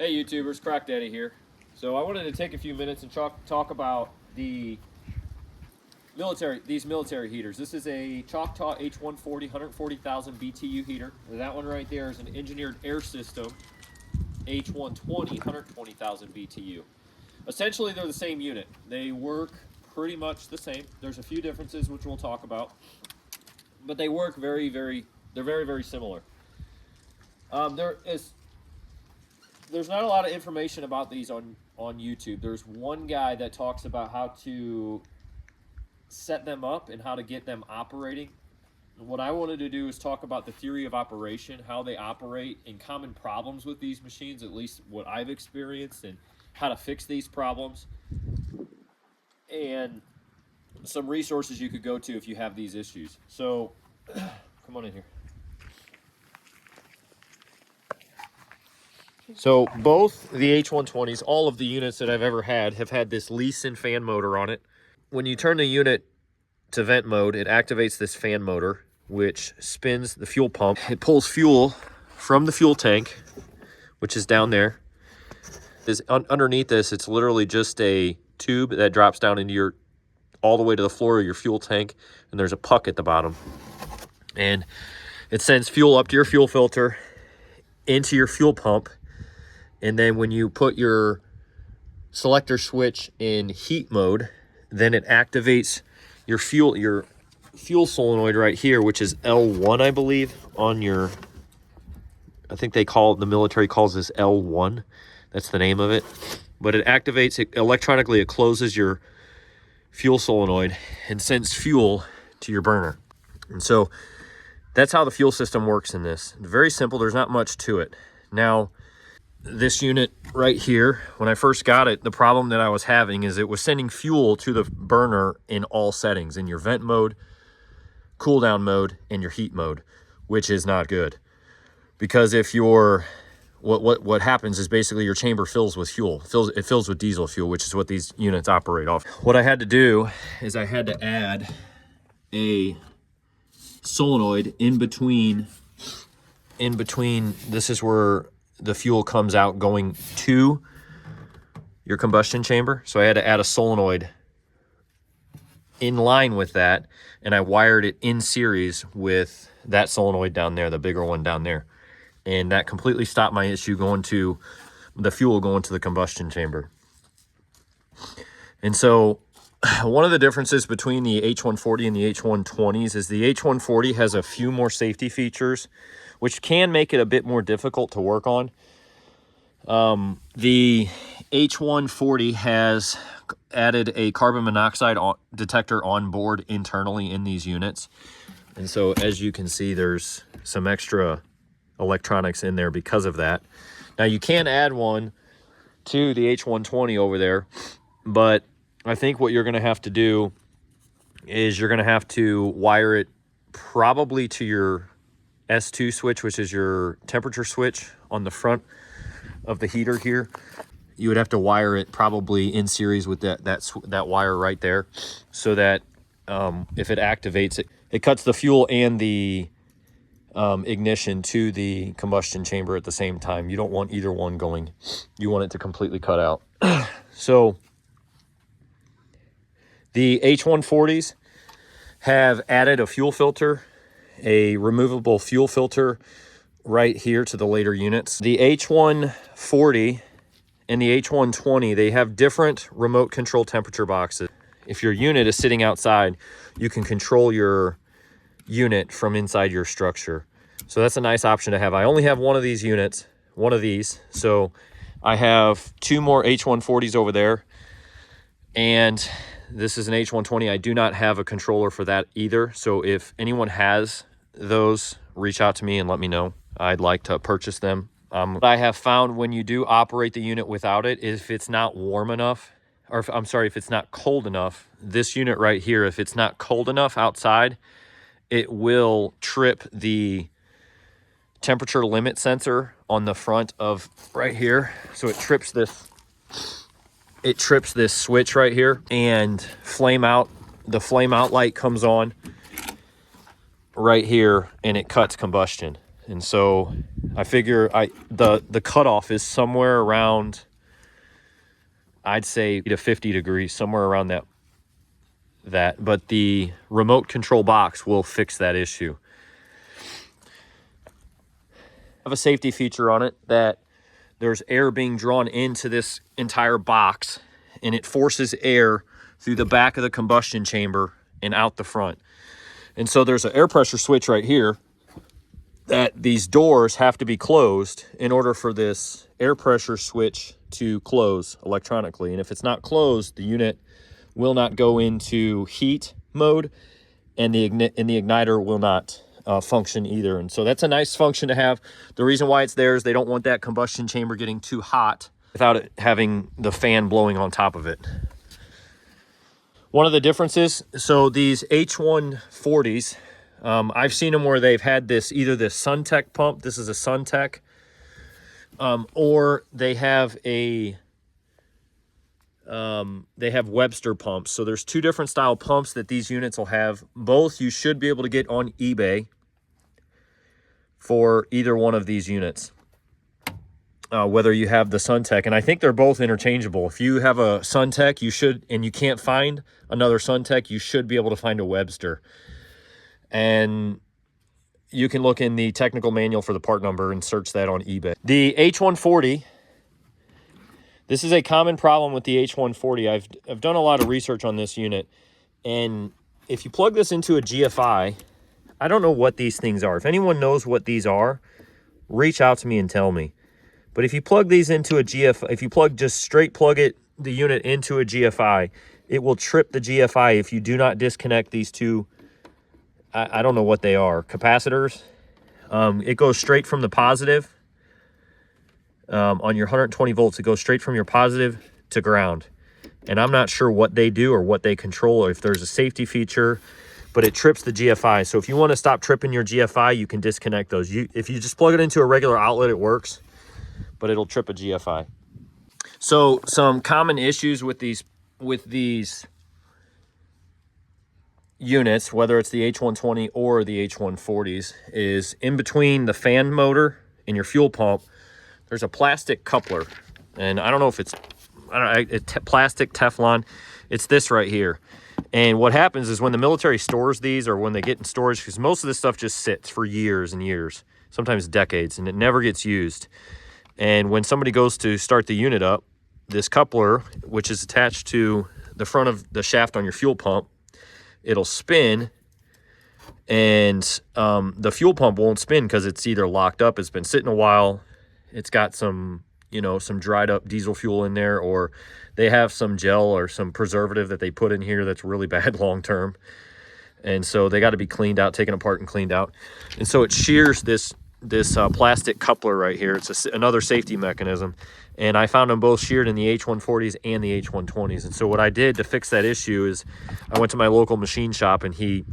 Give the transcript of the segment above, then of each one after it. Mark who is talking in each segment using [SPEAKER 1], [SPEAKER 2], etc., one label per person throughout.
[SPEAKER 1] Hey YouTubers, Crack Daddy here. So I wanted to take a few minutes and talk about these military heaters. This is a Choctaw H140 140,000 BTU heater. That one right there is an engineered air system H120 120,000 BTU. Essentially, they're the same unit. They work pretty much the same. There's a few differences which we'll talk about, but they work very, very similar. There's not a lot of information about these on YouTube. There's one guy that talks about how to set them up and how to get them operating. What I wanted to do is talk about the theory of operation, how they operate, and common problems with these machines, at least what I've experienced, and how to fix these problems, and some resources you could go to if you have these issues. So, come on in here. So both the H120s, all of the units that I've ever had, have had this Leeson fan motor on it. When you turn the unit to vent mode, it activates this fan motor, which spins the fuel pump. It pulls fuel from the fuel tank, which is down there. Underneath this, it's literally just a tube that drops down into all the way to the floor of your fuel tank, and there's a puck at the bottom. And it sends fuel up to your fuel filter, into your fuel pump, and then when you put your selector switch in heat mode, then it activates your fuel solenoid right here, which is L1, I believe, on your, I think the military calls this L1. That's the name of it. But it activates it electronically. It closes your fuel solenoid and sends fuel to your burner. And so that's how the fuel system works in this. Very simple. There's not much to it. Now, this unit right here, when I first got it, the problem that I was having is it was sending fuel to the burner in all settings, in your vent mode, cool down mode, and your heat mode, which is not good. Because if what happens is basically your chamber fills with fuel. It fills with diesel fuel, which is what these units operate off. What I had to do is I had to add a solenoid in between. This is where the fuel comes out going to your combustion chamber. So I had to add a solenoid in line with that, and I wired it in series with that solenoid down there, the bigger one down there. And that completely stopped my issue going to the fuel going to the combustion chamber. And so one of the differences between the H140 and the H120s is the H140 has a few more safety features, which can make it a bit more difficult to work on. The H140 has added a carbon monoxide detector on board internally in these units. And so as you can see, there's some extra electronics in there because of that. Now you can add one to the H120 over there, but I think what you're going to have to do is you're going to have to wire it probably to your S2 switch, which is your temperature switch on the front of the heater here. You would have to wire it probably in series with that wire right there, so that if it activates, it cuts the fuel and the ignition to the combustion chamber at the same time. You don't want either one going. You want it to completely cut out. So the H140s have added a fuel filter, a removable fuel filter right here to the later units. The H140 and the H120, they have different remote control temperature boxes. If your unit is sitting outside, you can control your unit from inside your structure. So that's a nice option to have. I only have one of these units, so I have two more H140s over there, and this is an H120. I do not have a controller for that either. So if anyone has those, reach out to me and let me know. I'd like to purchase them. What I have found when you do operate the unit without it, if it's not warm enough, or if it's not cold enough, this unit right here, if it's not cold enough outside, it will trip the temperature limit sensor on the front of right here. So it trips this switch right here, and the flame out light comes on right here, and it cuts combustion. And so I figure the cutoff is somewhere around, I'd say, to 50 degrees, somewhere around that. But the remote control box will fix that issue. I have a safety feature on it that there's air being drawn into this entire box, and it forces air through the back of the combustion chamber and out the front. And so there's an air pressure switch right here that these doors have to be closed in order for this air pressure switch to close electronically. And if it's not closed, the unit will not go into heat mode, and the igniter will not function either. And so that's a nice function to have. The reason why it's there is they don't want that combustion chamber getting too hot without it having the fan blowing on top of it. One of the differences, so these H140s, I've seen them where they've had this, either this Suntech pump, this is a Suntech, or they have Webster pumps. So there's two different style pumps that these units will have. Both you should be able to get on eBay for either one of these units, whether you have the Suntech. And I think they're both interchangeable. If you have a Suntech, you should, and you can't find another Suntech, you should be able to find a Webster. And you can look in the technical manual for the part number and search that on eBay. The H140, this is a common problem with the H140. I've done a lot of research on this unit, and if you plug this into a GFI, I don't know what these things are. If anyone knows what these are, reach out to me and tell me. But if you plug these into a GFI, if you just straight plug the unit into a GFI, it will trip the GFI if you do not disconnect these two. I don't know what they are, capacitors. It goes straight from the positive. On your 120 volts, it goes straight from your positive to ground. And I'm not sure what they do or what they control, or if there's a safety feature, but it trips the GFI. So if you want to stop tripping your GFI, you can disconnect those. If you just plug it into a regular outlet, it works, but it'll trip a GFI. So some common issues with these units, whether it's the H120 or the H140s, is in between the fan motor and your fuel pump, there's a plastic coupler. And I don't know if it's plastic, Teflon. It's this right here. And what happens is when the military stores these, or when they get in storage, because most of this stuff just sits for years and years, sometimes decades, and it never gets used. And when somebody goes to start the unit up, this coupler, which is attached to the front of the shaft on your fuel pump, it'll spin, and the fuel pump won't spin because it's either locked up, it's been sitting a while, it's got some dried up diesel fuel in there, or they have some gel or some preservative that they put in here that's really bad long term. And so they got to be cleaned out, taken apart and cleaned out. And so it shears this plastic coupler right here. It's another safety mechanism. And I found them both sheared in the H140s and the H120s. And so what I did to fix that issue is I went to my local machine shop, and he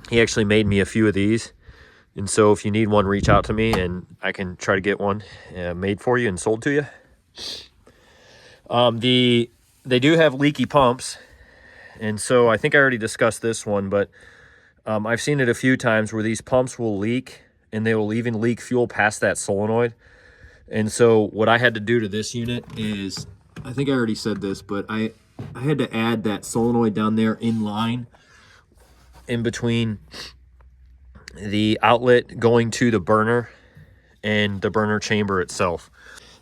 [SPEAKER 1] actually made me a few of these. And so if you need one, reach out to me, and I can try to get one made for you and sold to you. They do have leaky pumps. And so I think I already discussed this one, but I've seen it a few times where these pumps will leak, and they will even leak fuel past that solenoid. And so what I had to do to this unit is, I think I already said this, but I had to add that solenoid down there in line in between the outlet going to the burner and the burner chamber itself.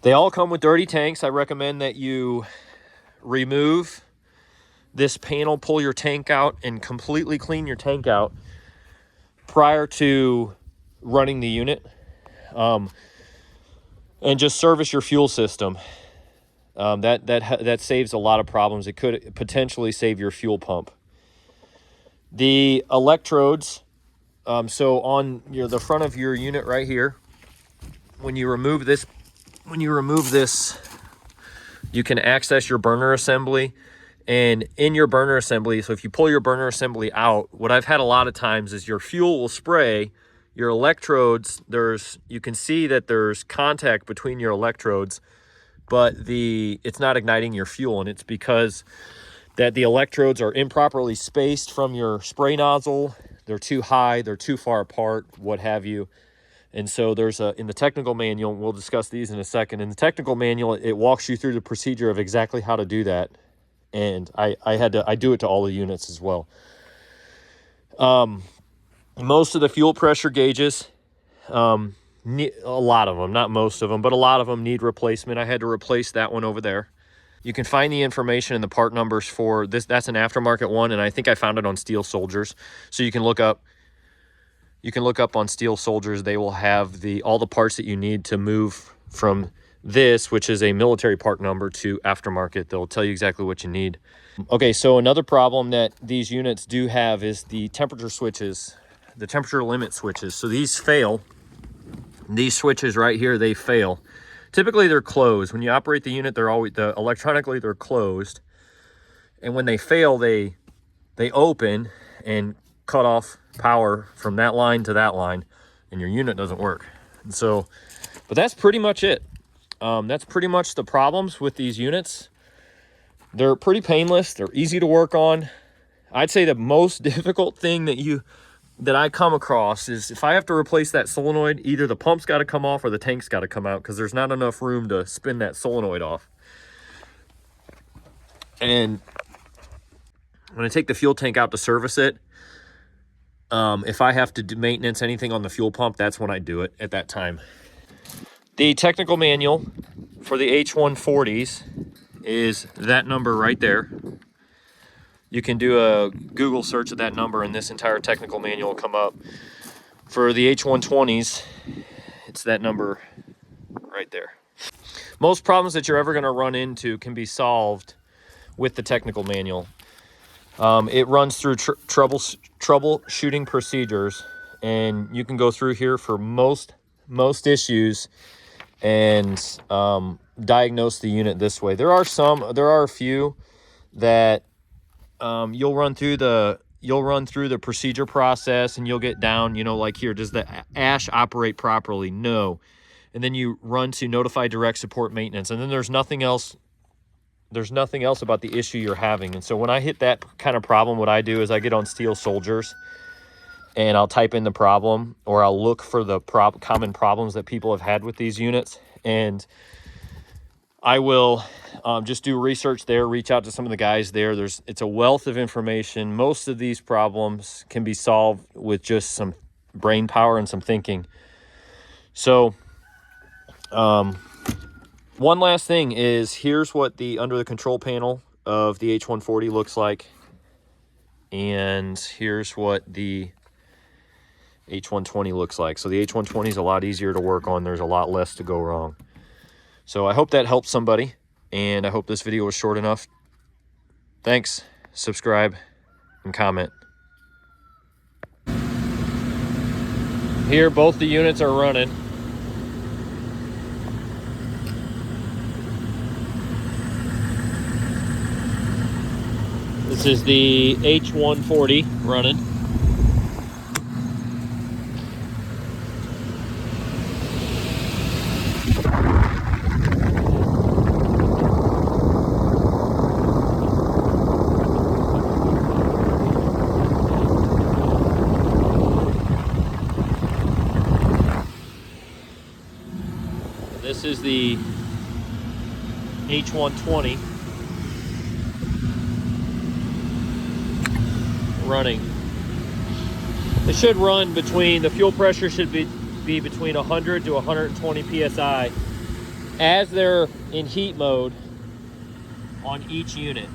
[SPEAKER 1] They all come with dirty tanks. I recommend that you remove this panel, pull your tank out, and completely clean your tank out prior to running the unit. And just service your fuel system. That saves a lot of problems. It could potentially save your fuel pump. The electrodes, so on the front of your unit right here, when you remove this, you can access your burner assembly. And in your burner assembly, so if you pull your burner assembly out, what I've had a lot of times is your fuel will spray. Your electrodes, you can see that there's contact between your electrodes, but it's not igniting your fuel, and it's because that the electrodes are improperly spaced from your spray nozzle. They're too high, they're too far apart, what have you. And so there's in the technical manual, we'll discuss these in a second. In the technical manual, it walks you through the procedure of exactly how to do that. And I do it to all the units as well. Most of the fuel pressure gauges, a lot of them, not most of them, but a lot of them need replacement. I had to replace that one over there. You can find the information and the part numbers for this. That's an aftermarket one, and I think I found it on Steel Soldiers. So you can look up on Steel Soldiers. They will have all the parts that you need to move from this, which is a military part number, to aftermarket. They'll tell you exactly what you need. Okay, so another problem that these units do have is the temperature switches, the temperature limit switches. So these fail. These switches right here, they fail. Typically they're closed. When you operate the unit, they're always electronically they're closed. And when they fail, they open and cut off power from that line to that line, and your unit doesn't work. And so, but that's pretty much it. That's pretty much the problems with these units. They're pretty painless. They're easy to work on. I'd say the most difficult thing that I come across is if I have to replace that solenoid, either the pump's got to come off or the tank's got to come out, because there's not enough room to spin that solenoid off. And when I take the fuel tank out to service it, if I have to do maintenance anything on the fuel pump, that's when I do it at that time. The technical manual for the H140s is that number right there. You can do a Google search of that number and this entire technical manual will come up. For the H120s, it's that number right there. Most problems that you're ever going to run into can be solved with the technical manual. It runs through troubleshooting procedures, and you can go through here for most issues and diagnose the unit this way. There are a few that you'll run through the procedure process and you'll get down, like here, does the ash operate properly? No. And then you run to notify direct support maintenance, and then there's nothing else about the issue you're having. And so when I hit that kind of problem, what I do is I get on Steel Soldiers and I'll type in the problem, or I'll look for the common problems that people have had with these units, and I will just do research there, reach out to some of the guys there. It's a wealth of information. Most of these problems can be solved with just some brain power and some thinking. So one last thing is, here's what under the control panel of the H140 looks like. And here's what the H120 looks like. So the H120 is a lot easier to work on. There's a lot less to go wrong. So I hope that helps somebody, and I hope this video was short enough. Thanks. Subscribe and comment. Here, both the units are running. This is the H140 running. This is the H120 running. It should run between, the fuel pressure should be between 100 to 120 psi as they're in heat mode on each unit.